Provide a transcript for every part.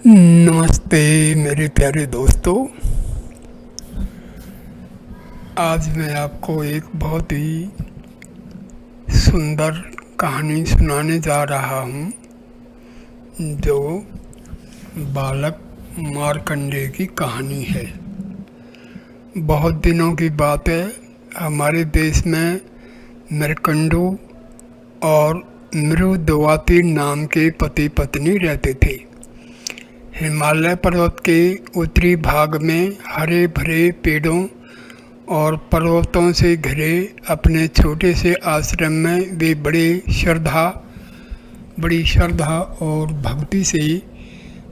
नमस्ते मेरे प्यारे दोस्तों। आज मैं आपको एक बहुत ही सुंदर कहानी सुनाने जा रहा हूँ, जो बालक मार्कंडेय की कहानी है। बहुत दिनों की बात है, हमारे देश में मृकंडू और मृदुवाती नाम के पति पत्नी रहते थे। हिमालय पर्वत के उत्तरी भाग में हरे भरे पेड़ों और पर्वतों से घिरे अपने छोटे से आश्रम में वे बड़ी श्रद्धा और भक्ति से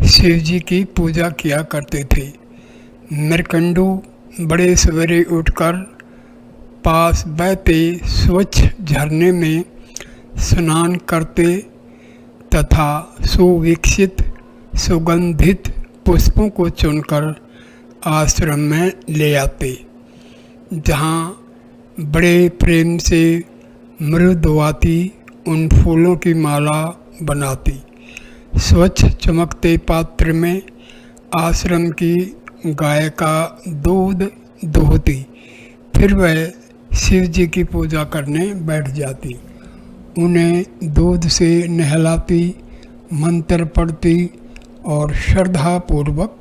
शिव जी की पूजा किया करते थे। मृकंडू बड़े सवेरे उठकर पास बहते स्वच्छ झरने में स्नान करते तथा सुविकसित सुगंधित पुष्पों को चुनकर आश्रम में ले आते, जहाँ बड़े प्रेम से मृदुवाती उन फूलों की माला बनाती। स्वच्छ चमकते पात्र में आश्रम की गाय का दूध दोहती, फिर वह शिव जी की पूजा करने बैठ जाती। उन्हें दूध से नहलाती, मंत्र पढ़ती और श्रद्धापूर्वक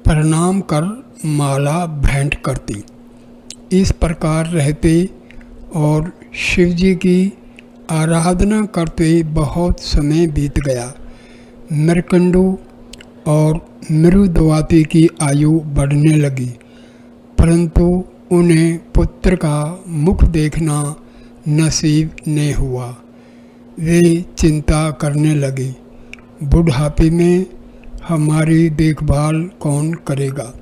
प्रणाम कर माला भेंट करती। इस प्रकार रहते और शिव जी की आराधना करते बहुत समय बीत गया। मृकंडू और मृदुवाती की आयु बढ़ने लगी, परंतु उन्हें पुत्र का मुख देखना नसीब नहीं हुआ। वे चिंता करने लगे, बुढ़ापे में हमारी देखभाल कौन करेगा,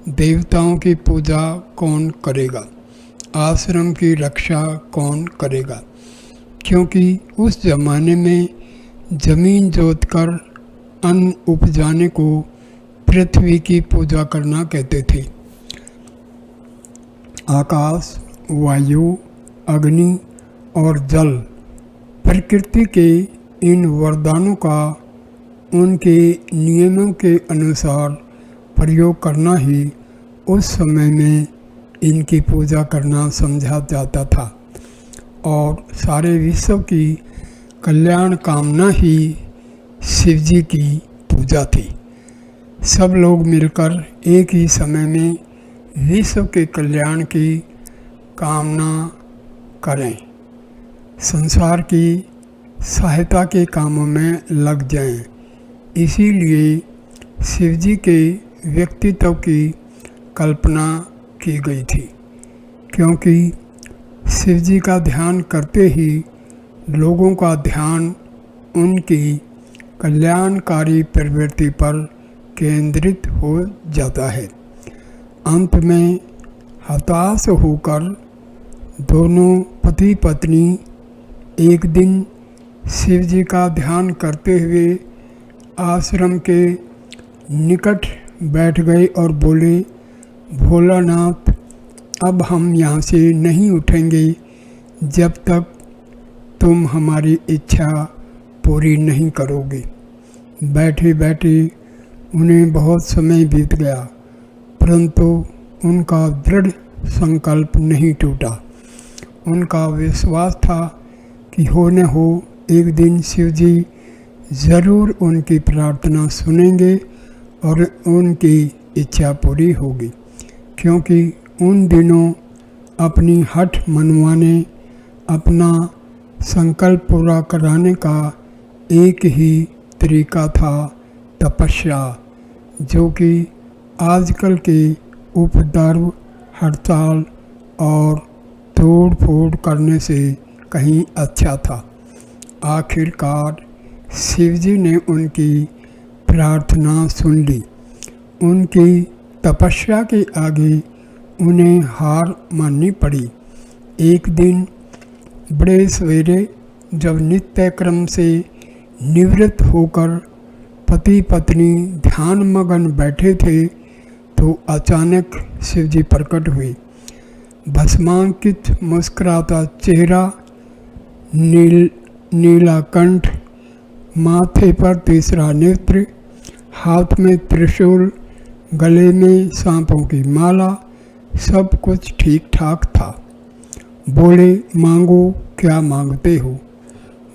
देवताओं की पूजा कौन करेगा, आश्रम की रक्षा कौन करेगा। क्योंकि उस जमाने में जमीन जोतकर अन्न उपजाने को पृथ्वी की पूजा करना कहते थे। आकाश, वायु, अग्नि और जल प्रकृति के इन वरदानों का उनके नियमों के अनुसार प्रयोग करना ही उस समय में इनकी पूजा करना समझा जाता था, और सारे विश्व की कल्याण कामना ही शिव जी की पूजा थी। सब लोग मिलकर एक ही समय में विश्व के कल्याण की कामना करें, संसार की सहायता के कामों में लग जाएं। इसीलिए शिव जी के व्यक्तित्व की कल्पना की गई थी, क्योंकि शिव जी का ध्यान करते ही लोगों का ध्यान उनकी कल्याणकारी प्रवृत्ति पर केंद्रित हो जाता है। अंत में हताश होकर दोनों पति पत्नी एक दिन शिव जी का ध्यान करते हुए आश्रम के निकट बैठ गए और बोले, भोलानाथ, अब हम यहाँ से नहीं उठेंगे जब तक तुम हमारी इच्छा पूरी नहीं करोगे। बैठे बैठे उन्हें बहुत समय बीत गया, परंतु उनका दृढ़ संकल्प नहीं टूटा। उनका विश्वास था कि हो न हो एक दिन शिव जी ज़रूर उनकी प्रार्थना सुनेंगे और उनकी इच्छा पूरी होगी, क्योंकि उन दिनों अपनी हठ मनवाने, अपना संकल्प पूरा कराने का एक ही तरीका था, तपस्या, जो कि आजकल के उपद्रव, हड़ताल और तोड़ फोड़ करने से कहीं अच्छा था। आखिरकार शिव जी ने उनकी प्रार्थना सुन ली। उनकी तपस्या के आगे उन्हें हार माननी पड़ी। एक दिन बड़े सवेरे जब नित्य क्रम से निवृत्त होकर पति पत्नी ध्यान मगन बैठे थे, तो अचानक शिव जी प्रकट हुए। भस्मांकित मुस्कुराता चेहरा, नीला कंठ, माथे पर तीसरा नेत्र, हाथ में त्रिशूल, गले में सांपों की माला, सब कुछ ठीक ठाक था। बोले, मांगो क्या मांगते हो?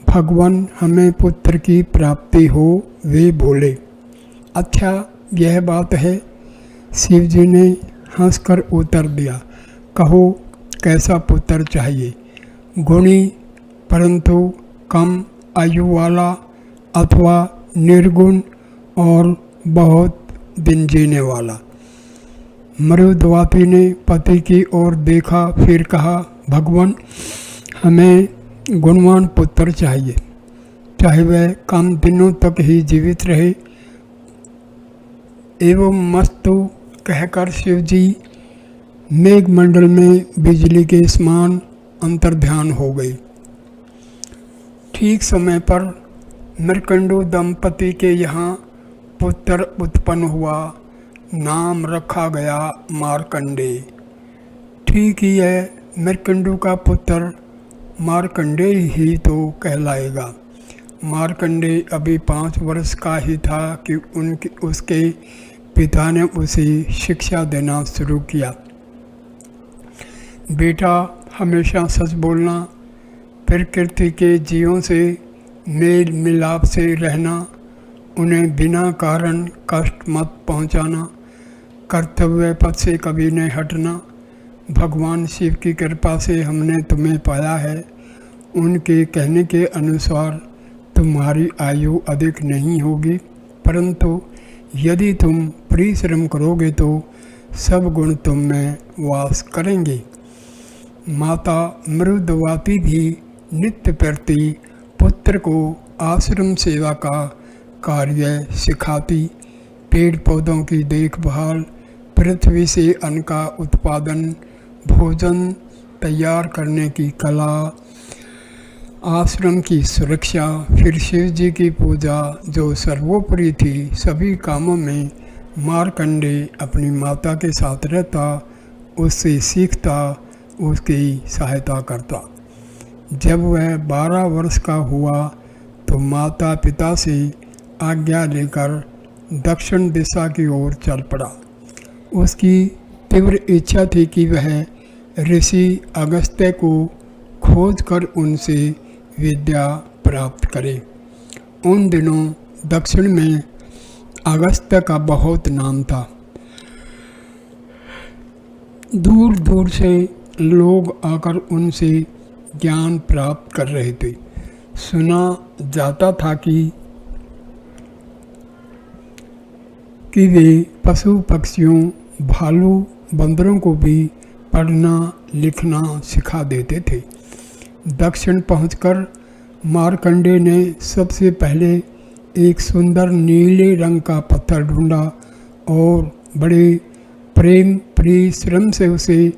भगवान हमें पुत्र की प्राप्ति हो। वे बोले, अच्छा यह बात है। शिव जी ने हंसकर उत्तर दिया, कहो कैसा पुत्र चाहिए? गुणी परंतु कम आयु वाला, अथवा निर्गुण और बहुत दिन जीने वाला? मरुदवाती ने पति की ओर देखा, फिर कहा, भगवान हमें गुणवान पुत्र चाहिए, चाहे वह कम दिनों तक ही जीवित रहे। एवं मस्तु कहकर शिव जी मेघमंडल में बिजली के समान अंतर्ध्यान हो गई। ठीक समय पर मृकंडु दंपति के यहाँ पुत्र उत्पन्न हुआ। नाम रखा गया मार्कंडेय। ठीक ही है, मृकंडु का पुत्र मार्कंडेय ही तो कहलाएगा। मार्कंडेय अभी 5 वर्ष का ही था कि उसके पिता ने उसे शिक्षा देना शुरू किया। बेटा, हमेशा सच बोलना, प्रकृति के जीवों से मेल मिलाप से रहना, उन्हें बिना कारण कष्ट मत पहुंचाना, कर्तव्य पथ से कभी नहीं हटना। भगवान शिव की कृपा से हमने तुम्हें पाया है। उनके कहने के अनुसार तुम्हारी आयु अधिक नहीं होगी, परंतु यदि तुम परिश्रम करोगे तो सब गुण तुम में वास करेंगे। माता मरुदवाती भी नित्य प्रति पुत्र को आश्रम सेवा का कार्य सिखाती, पेड़ पौधों की देखभाल, पृथ्वी से अन्न का उत्पादन, भोजन तैयार करने की कला, आश्रम की सुरक्षा, फिर शिव जी की पूजा जो सर्वोपरि थी, सभी कामों में मार्कंडेय अपनी माता के साथ रहता, उससे सीखता, उसकी सहायता करता। जब वह 12 वर्ष का हुआ तो माता पिता से आज्ञा लेकर दक्षिण दिशा की ओर चल पड़ा। उसकी तीव्र इच्छा थी कि वह ऋषि अगस्त्य को खोजकर उनसे विद्या प्राप्त करे। उन दिनों दक्षिण में अगस्त्य का बहुत नाम था। दूर दूर से लोग आकर उनसे ज्ञान प्राप्त कर रहे थे। सुना जाता था कि वे पशु पक्षियों, भालू, बंदरों को भी पढ़ना लिखना सिखा देते थे। दक्षिण पहुंचकर मार्कंडेय ने सबसे पहले एक सुंदर नीले रंग का पत्थर ढूंढा और बड़े प्रेम परिश्रम से उसे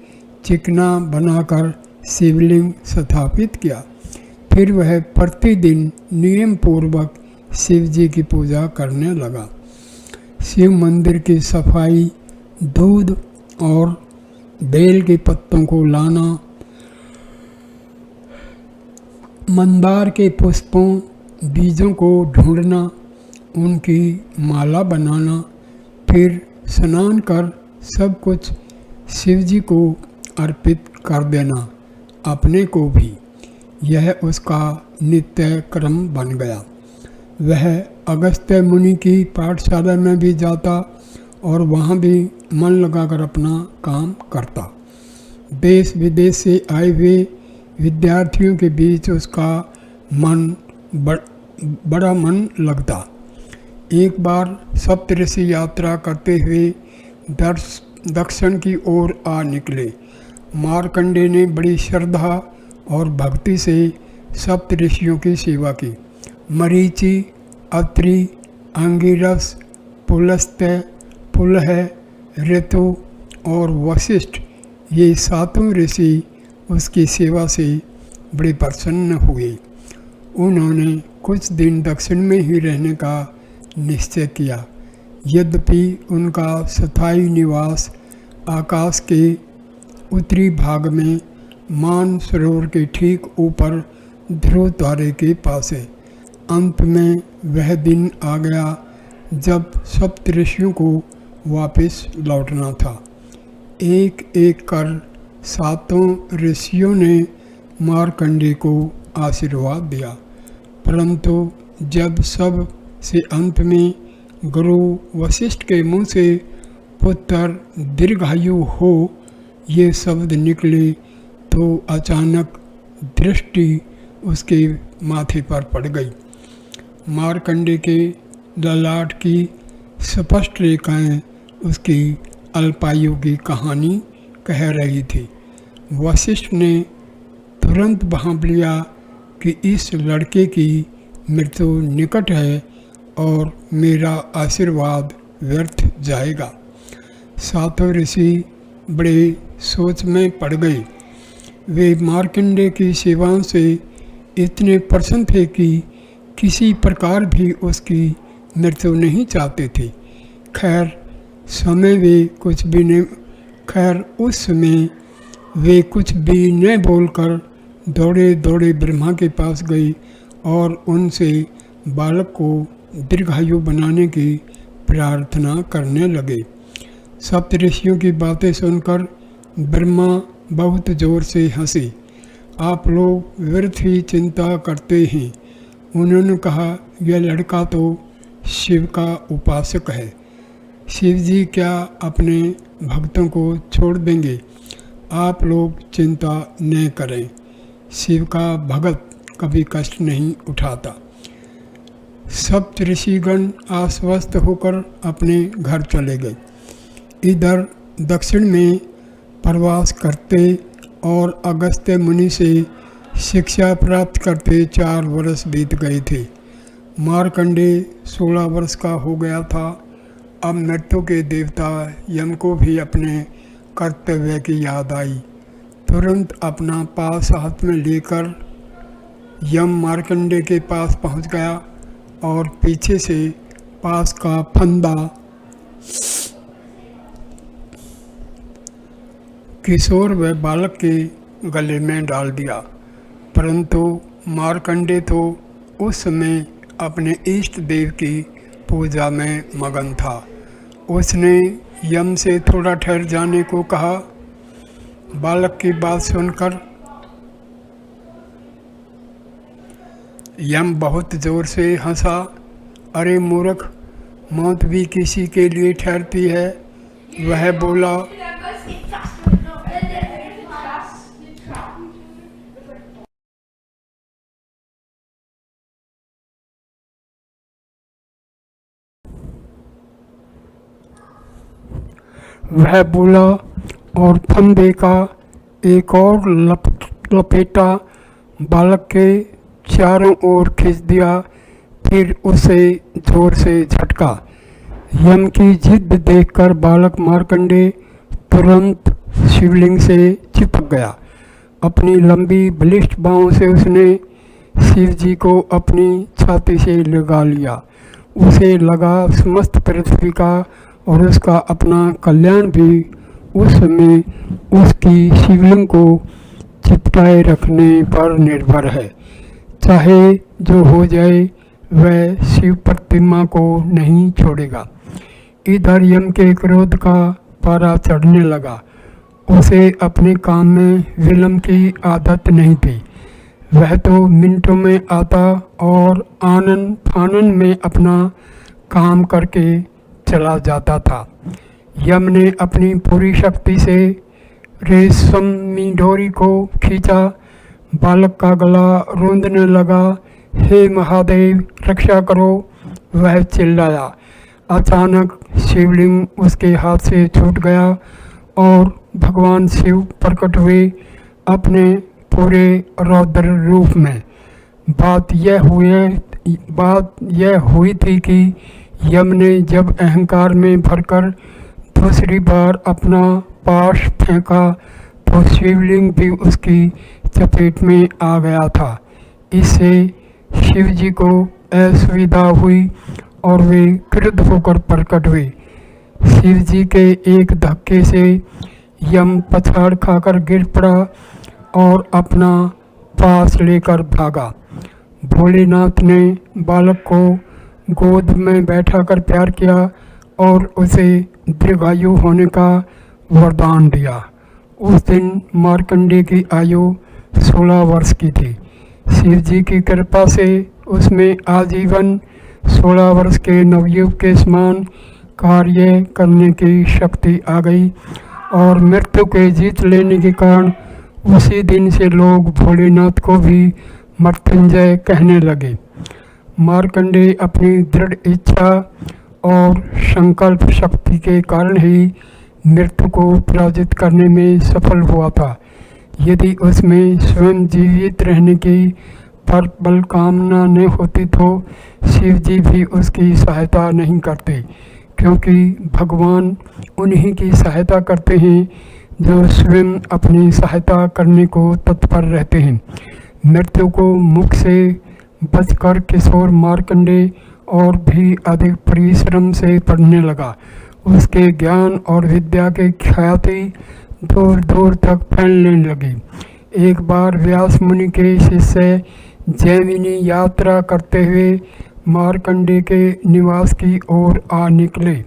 चिकना बनाकर शिवलिंग स्थापित किया। फिर वह प्रतिदिन नियम पूर्वक शिव जी की पूजा करने लगा। शिव मंदिर की सफाई, दूध और बेल के पत्तों को लाना, मंदार के पुष्पों बीजों को ढूंढना, उनकी माला बनाना, फिर स्नान कर सब कुछ शिव जी को अर्पित कर देना, अपने को भी। यह उसका नित्य क्रम बन गया। वह अगस्त्य मुनि की पाठशाला में भी जाता और वहाँ भी मन लगाकर अपना काम करता। देश विदेश से आए हुए विद्यार्थियों के बीच उसका बड़ा मन लगता। एक बार सप्तऋषि यात्रा करते हुए दक्षिण की ओर आ निकले। मार्कंडेय ने बड़ी श्रद्धा और भक्ति से सप्तऋषियों की सेवा की। मरीचि, अत्रि, अंगिरस, पुलस्त्य, पुलह, ऋतु और वशिष्ठ, ये 7 ऋषि उसकी सेवा से बड़े प्रसन्न हुए। उन्होंने कुछ दिन दक्षिण में ही रहने का निश्चय किया। यद्यपि उनका स्थायी निवास आकाश के उत्तरी भाग में मान सरोवर के ठीक ऊपर ध्रुव तारे के पास है। अंत में वह दिन आ गया जब सप्तऋषियों को वापस लौटना था। एक एक कर सातों ऋषियों ने मार्कंडेय को आशीर्वाद दिया, परंतु जब सब से अंत में गुरु वशिष्ठ के मुंह से पुत्र दीर्घायु हो ये शब्द निकले तो अचानक दृष्टि उसके माथे पर पड़ गई। मार्कंडेय के ललाट की स्पष्ट रेखाएं उसकी अल्पायु की कहानी कह रही थी। वशिष्ठ ने तुरंत भांप लिया कि इस लड़के की मृत्यु निकट है और मेरा आशीर्वाद व्यर्थ जाएगा। सातों ऋषि बड़े सोच में पड़ गए। वे मार्कंडेय की सेवाओं से इतने प्रसन्न थे कि किसी प्रकार भी उसकी मृत्यु नहीं चाहते थे। उस समय वे कुछ भी न बोलकर दौड़े दौड़े ब्रह्मा के पास गई और उनसे बालक को दीर्घायु बनाने की प्रार्थना करने लगे। सप्तऋषियों की बातें सुनकर ब्रह्मा बहुत जोर से हंसे। आप लोग व्यर्थ ही चिंता करते हैं। उन्होंने कहा, यह लड़का तो शिव का उपासक है। शिव जी क्या अपने भक्तों को छोड़ देंगे? आप लोग चिंता न करें। शिव का भगत कभी कष्ट नहीं उठाता। सप्तऋषिगण आश्वस्त होकर अपने घर चले गए। इधर दक्षिण में प्रवास करते और अगस्त्य मुनि से शिक्षा प्राप्त करते 4 वर्ष बीत गए थे। मार्कंडेय 16 वर्ष का हो गया था। अब मृत्यु के देवता यम को भी अपने कर्तव्य की याद आई। तुरंत अपना पास हाथ में लेकर यम मार्कंडेय के पास पहुंच गया और पीछे से पास का फंदा किशोर व बालक के गले में डाल दिया। परंतु मार्कंडेय तो उस समय अपने इष्ट देव की पूजा में मगन था। उसने यम से थोड़ा ठहर जाने को कहा। बालक की बात सुनकर यम बहुत जोर से हंसा। अरे मूर्ख, मौत भी किसी के लिए ठहरती है। वह बोला, और फंदे का एक और लपेटा बालक के चारों ओर खींच दिया, फिर उसे जोर से झटका। यम की जिद देखकर बालक मार्कंडेय तुरंत शिवलिंग से चिपक गया। अपनी लंबी बलिष्ठ बाहों से उसने शिव जी को अपनी छाती से लगा लिया। उसे लगा समस्त पृथ्वी का और उसका अपना कल्याण भी उस समय उसकी शिवलिंग को चिपटाए रखने पर निर्भर है। चाहे जो हो जाए, वह शिव प्रतिमा को नहीं छोड़ेगा। इधर यम के क्रोध का पारा चढ़ने लगा। उसे अपने काम में विलंब की आदत नहीं थी। वह तो मिनटों में आता और आनन फानन में अपना काम करके चला जाता था। यम ने अपनी पूरी शक्ति से रेशमी डोरी को खींचा। बालक का गला रूंधने लगा। हे महादेव, रक्षा करो, वह चिल्लाया। अचानक शिवलिंग उसके हाथ से छूट गया और भगवान शिव प्रकट हुए अपने पूरे रौद्र रूप में। बात यह हुई थी कि यम ने जब अहंकार में भरकर दूसरी बार अपना पाश फेंका तो शिवलिंग भी उसकी चपेट में आ गया था। इससे शिव जी को असुविधा हुई और वे क्रुद्ध होकर प्रकट हुए। शिव जी के एक धक्के से यम पछाड़ खाकर गिर पड़ा और अपना पास लेकर भागा। भोलेनाथ ने बालक को गोद में बैठाकर प्यार किया और उसे दीर्घायु होने का वरदान दिया। उस दिन मार्कंडेय की आयु 16 वर्ष की थी। शिव जी की कृपा से उसमें आजीवन 16 वर्ष के नवयुवक के समान कार्य करने की शक्ति आ गई और मृत्यु के जीत लेने के कारण उसी दिन से लोग भोलेनाथ को भी मृत्युंजय कहने लगे। मार्कंडेय अपनी दृढ़ इच्छा और संकल्प शक्ति के कारण ही मृत्यु को पराजित करने में सफल हुआ था। यदि उसमें स्वयं जीवित रहने की प्रबल कामना न होती तो शिव जी भी उसकी सहायता नहीं करते, क्योंकि भगवान उन्हीं की सहायता करते हैं जो स्वयं अपनी सहायता करने को तत्पर रहते हैं। मृत्यु को मुख से बचकर किशोर मार्कंडेय और भी अधिक परिश्रम से पढ़ने लगा। उसके ज्ञान और विद्या की ख्याति दूर दूर तक फैलने लगी। एक बार व्यास मुनि के शिष्य जैमिनी यात्रा करते हुए मार्कंडेय के निवास की ओर आ निकले।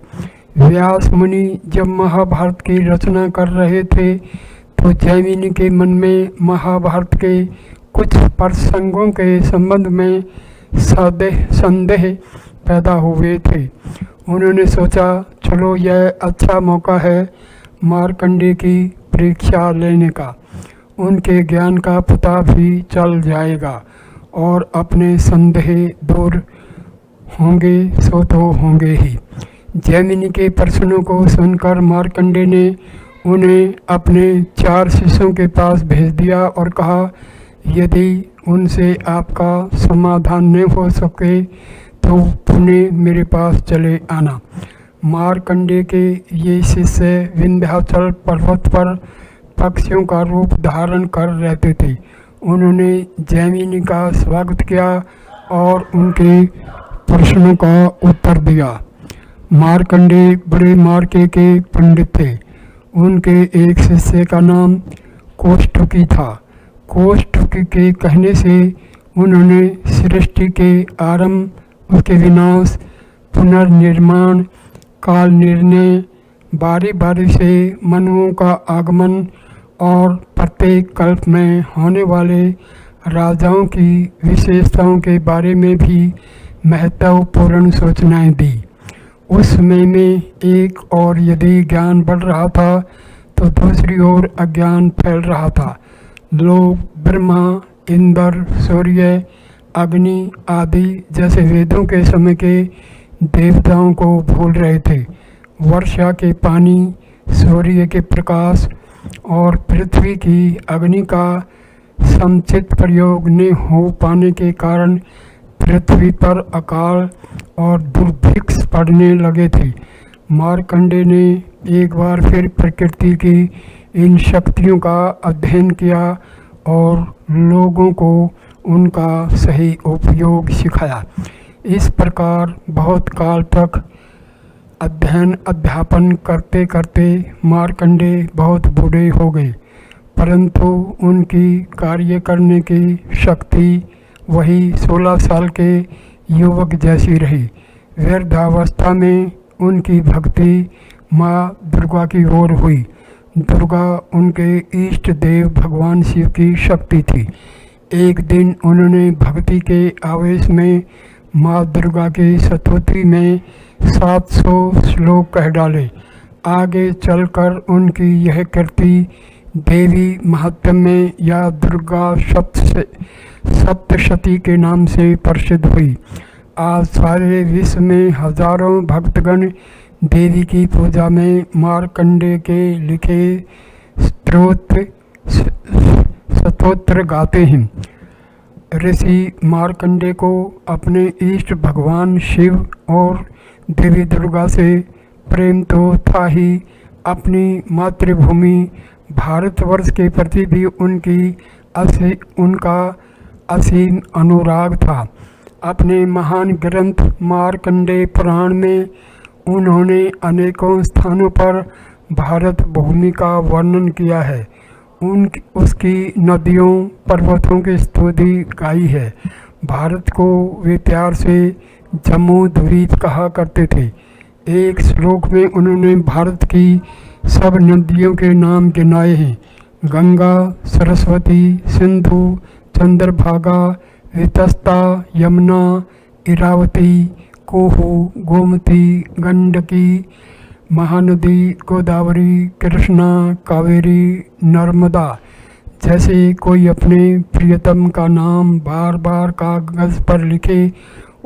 व्यास मुनि जब महाभारत की रचना कर रहे थे तो जैमिनी के मन में महाभारत के कुछ प्रसंगों के संबंध में संदेह पैदा हुए थे। उन्होंने सोचा, चलो यह अच्छा मौका है मार्कंडेय की परीक्षा लेने का। उनके ज्ञान का पता भी चल जाएगा और अपने संदेह दूर होंगे सो तो होंगे ही। जैमिनी के प्रश्नों को सुनकर मार्कंडेय ने उन्हें अपने 4 शिष्यों के पास भेज दिया और कहा, यदि उनसे आपका समाधान न हो सके तो पुणे मेरे पास चले आना। मार्कंडेय के ये शिष्य विंध्याचल पर्वत पर पक्षियों का रूप धारण कर रहते थे। उन्होंने जैमिनी का स्वागत किया और उनके प्रश्नों का उत्तर दिया। मार्कंडेय बड़े मार्के के पंडित थे। उनके एक शिष्य का नाम कौष्टुकी था। कौष्टुकी के कहने से उन्होंने सृष्टि के आरंभ, उसके विनाश, पुनर्निर्माण, काल निर्णय, बारी बारी से मनुओं का आगमन और प्रत्येक कल्प में होने वाले राजाओं की विशेषताओं के बारे में भी महत्वपूर्ण सूचनाएं दी। उस समय में एक और यदि ज्ञान बढ़ रहा था तो दूसरी ओर अज्ञान फैल रहा था। लोग ब्रह्मा, इंद्र, सूर्य, अग्नि आदि जैसे वेदों के समय के देवताओं को भूल रहे थे। वर्षा के पानी, सूर्य के प्रकाश और पृथ्वी की अग्नि का समुचित प्रयोग न हो पाने के कारण पृथ्वी पर अकाल और दुर्भिक्ष पड़ने लगे थे। मार्कंडेय ने एक बार फिर प्रकृति की इन शक्तियों का अध्ययन किया और लोगों को उनका सही उपयोग सिखाया। इस प्रकार बहुत काल तक अध्ययन अध्यापन करते करते मार्कंडेय बहुत बूढ़े हो गए, परंतु उनकी कार्य करने की शक्ति वही 16 साल के युवक जैसी रही। वृद्धावस्था में उनकी भक्ति माँ दुर्गा की ओर हुई। दुर्गा उनके इष्ट देव भगवान शिव की शक्ति थी। एक दिन उन्होंने भक्ति के आवेश में माँ दुर्गा की स्तुति में 700 श्लोक कह डाले। आगे चलकर उनकी यह कृति देवी महात्म्य में या दुर्गा सप्तशती के नाम से प्रसिद्ध हुई। आज सारे विश्व में हजारों भक्तगण देवी की पूजा में मार्कंडेय के लिखे स्तोत्र गाते हैं। ऋषि मार्कंडेय को अपने इष्ट भगवान शिव और देवी दुर्गा से प्रेम तो था ही, अपनी मातृभूमि भारतवर्ष के प्रति भी उनका असीम अनुराग था। अपने महान ग्रंथ मार्कंडेय पुराण में उन्होंने अनेकों स्थानों पर भारत भूमि का वर्णन किया है। उसकी नदियों पर्वतों की स्तुति गाई है। भारत को वे प्यार से जम्बूद्वीप कहा करते थे। एक श्लोक में उन्होंने भारत की सब नदियों के नाम गिनाए हैं: गंगा, सरस्वती, सिंधु, चंद्रभागा, वितस्ता, यमुना, इरावती, कोहू, गोमती, गंडकी, महानदी, गोदावरी, कृष्णा, कावेरी, नर्मदा। जैसे कोई अपने प्रियतम का नाम बार बार कागज पर लिखे,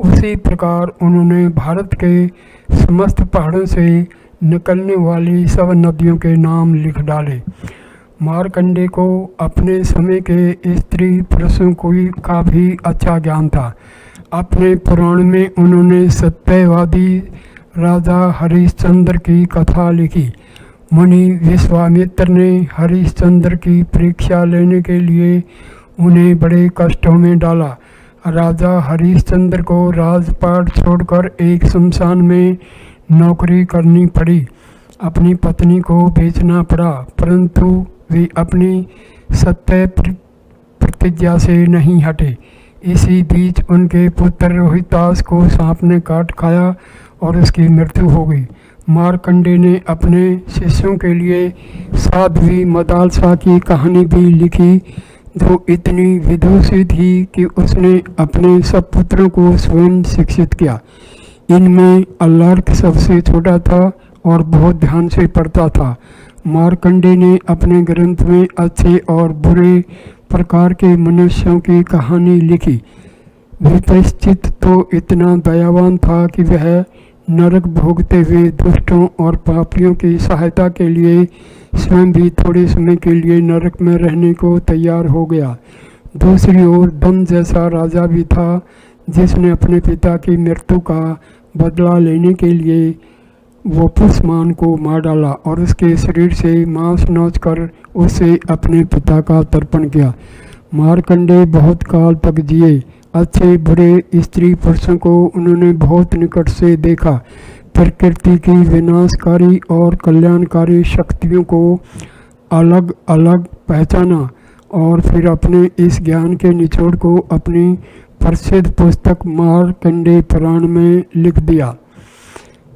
उसी प्रकार उन्होंने भारत के समस्त पहाड़ों से निकलने वाली सब नदियों के नाम लिख डाले। मार्कंडेय को अपने समय के स्त्री पुरुषों का भी अच्छा ज्ञान था। अपने पुराण में उन्होंने सत्यवादी राजा हरिश्चंद्र की कथा लिखी। मुनि विश्वामित्र ने हरिश्चंद्र की परीक्षा लेने के लिए उन्हें बड़े कष्टों में डाला। राजा हरिश्चंद्र को राजपाट छोड़कर एक शमशान में नौकरी करनी पड़ी। अपनी पत्नी को बेचना पड़ा, परंतु वे अपनी सत्य प्रतिज्ञा से नहीं हटे। इसी बीच उनके पुत्र रोहितास को सांप ने काट खाया और उसकी मृत्यु हो गई। मार्कंडेय ने अपने शिष्यों के लिए साध्वी मदालसा की कहानी भी लिखी, जो इतनी विदुषी थी कि उसने अपने सब पुत्रों को स्वयं शिक्षित किया। इनमें अल्लार्क सबसे छोटा था और बहुत ध्यान से पढ़ता था। मार्कंडेय ने अपने ग्रंथ में अच्छे और बुरे प्रकार के मनुष्यों की कहानी लिखी। विपश्चित तो इतना दयावान था कि वह नरक भोगते हुए दुष्टों और पापियों की सहायता के लिए स्वयं भी थोड़े समय के लिए नरक में रहने को तैयार हो गया। दूसरी ओर दम जैसा राजा भी था, जिसने अपने पिता की मृत्यु का बदला लेने के लिए वपुष्मान को मार डाला और उसके शरीर से मांस नोच कर उसे अपने पिता का तर्पण किया। मार्कंडेय बहुत काल तक जिए। अच्छे बुरे स्त्री पुरुषों को उन्होंने बहुत निकट से देखा। प्रकृति की विनाशकारी और कल्याणकारी शक्तियों को अलग अलग पहचाना और फिर अपने इस ज्ञान के निचोड़ को अपनी प्रसिद्ध पुस्तक मार्कंडेय पुराण में लिख दिया।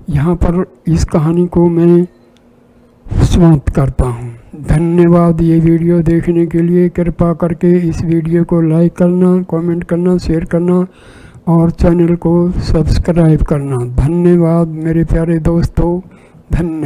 यहाँ पर इस कहानी को मैं समाप्त करता हूँ। धन्यवाद ये वीडियो देखने के लिए। कृपा करके इस वीडियो को लाइक करना, कमेंट करना, शेयर करना और चैनल को सब्सक्राइब करना। धन्यवाद मेरे प्यारे दोस्तों, धन्यवाद।